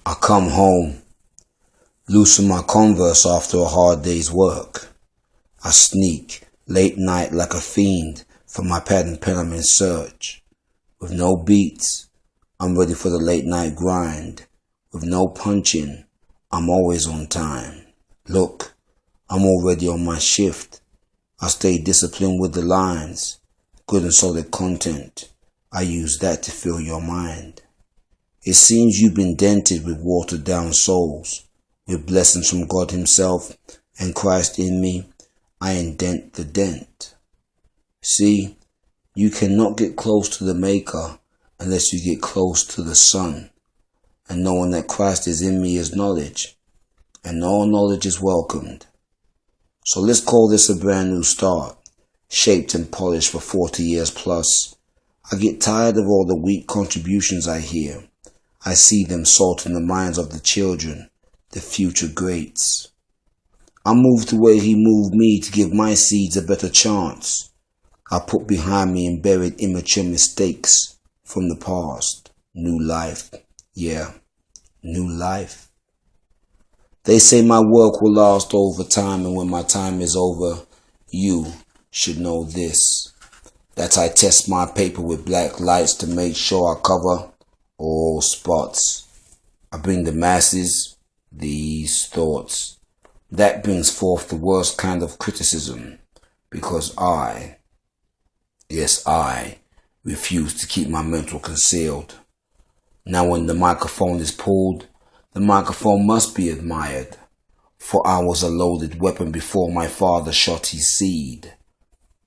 I come home, loosen my Converse after a hard day's work. I sneak late night like a fiend for my pad and pen I'm in search. With no beats, I'm ready for the late night grind. With no punching, I'm always on time. Look, I'm already on my shift. I stay disciplined with the lines. Good and solid content. I use that to fill your mind. It seems you've been dented with watered down souls. With blessings from God himself and Christ in me, I indent the dent. See, you cannot get close to the Maker unless you get close to the Son. And knowing that Christ is in me is knowledge, and all knowledge is welcomed. So let's call this a brand new start, shaped and polished for 40 years plus. I get tired of all the weak contributions I hear. I see them salting the minds of the children, the future greats. I move the way he moved me to give my seeds a better chance. I put behind me and buried immature mistakes from the past. New life. Yeah, new life. They say my work will last over time, and when my time is over, you should know this. That I test my paper with black lights to make sure I cover all spots. I bring the masses these thoughts. That brings forth the worst kind of criticism, because I refuse to keep my mental concealed. Now when the microphone is pulled, the microphone must be admired, for I was a loaded weapon before my father shot his seed.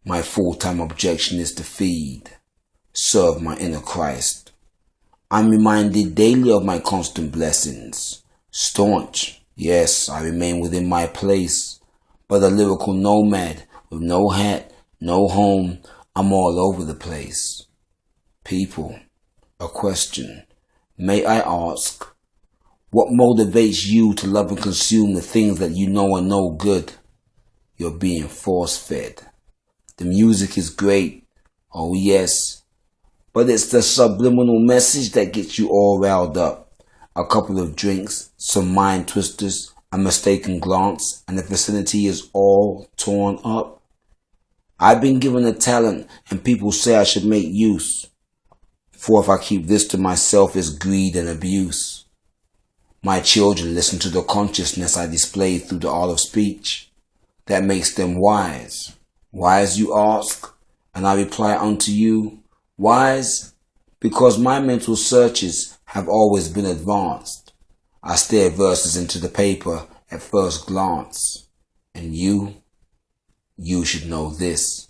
My full-time objection is to feed, serve my inner Christ. I'm reminded daily of my constant blessings. Staunch, yes, I remain within my place, but a lyrical nomad with no hat, no home, I'm all over the place. People, a question, may I ask, what motivates you to love and consume the things that you know are no good? You're being force-fed. The music is great, oh yes, but it's the subliminal message that gets you all riled up. A couple of drinks, some mind twisters, a mistaken glance, and the vicinity is all torn up. I've been given a talent, and people say I should make use. For if I keep this to myself, it's greed and abuse. My children listen to the consciousness I display through the art of speech. That makes them wise. Wise, you ask, and I reply unto you, wise, because my mental searches have always been advanced. I stare verses into the paper at first glance. And you should know this,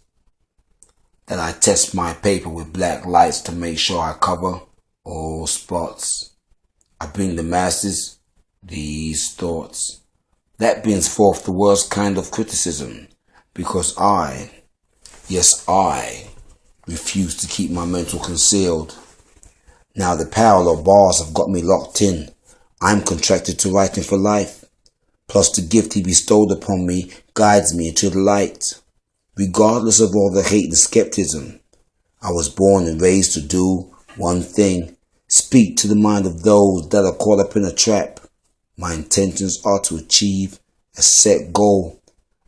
that I test my paper with black lights to make sure I cover all spots. I bring the masses these thoughts. That brings forth the worst kind of criticism, because I refuse to keep my mental concealed. Now the parallel bars have got me locked in. I'm contracted to writing for life. Plus the gift he bestowed upon me guides me into the light. Regardless of all the hate and skepticism, I was born and raised to do one thing. Speak to the mind of those that are caught up in a trap. My intentions are to achieve a set goal.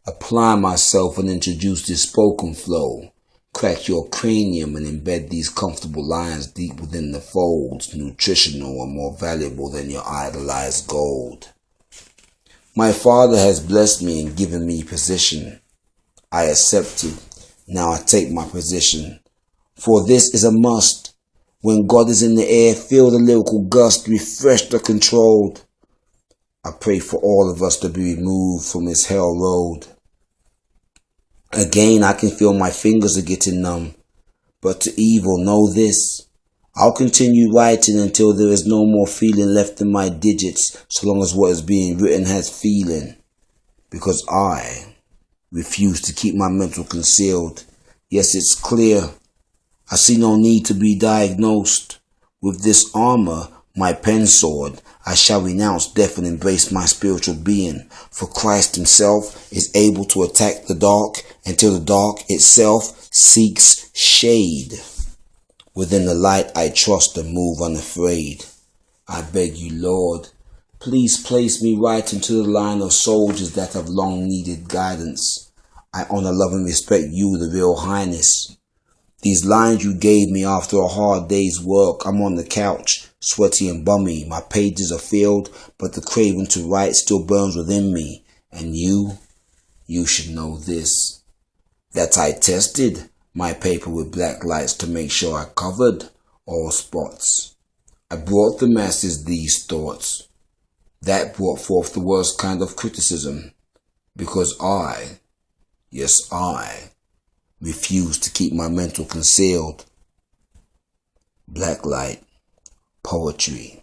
Apply myself and introduce this spoken flow. Crack your cranium and embed these comfortable lines deep within the folds, nutritional and more valuable than your idolized gold. My Father has blessed me and given me position. I accepted. Now I take my position. For this is a must. When God is in the air, feel the lyrical gust, refreshed or controlled. I pray for all of us to be removed from this hell road. Again, I can feel my fingers are getting numb. But to evil, know this. I'll continue writing until there is no more feeling left in my digits, so long as what is being written has feeling. Because I refuse to keep my mental concealed. Yes, it's clear. I see no need to be diagnosed. With this armor, my pen sword, I shall renounce death and embrace my spiritual being. For Christ himself is able to attack the dark until the dark itself seeks shade. Within the light I trust and move unafraid. I beg you, Lord, please place me right into the line of soldiers that have long needed guidance. I honor, love, and respect you, the Real Highness. These lines you gave me after a hard day's work. I'm on the couch, sweaty and bummy. My pages are filled, but the craving to write still burns within me. And you should know this, that I tested my paper with black lights to make sure I covered all spots. I brought the masses these thoughts. That brought forth the worst kind of criticism, because I refuse to keep my mental concealed. Black light, poetry.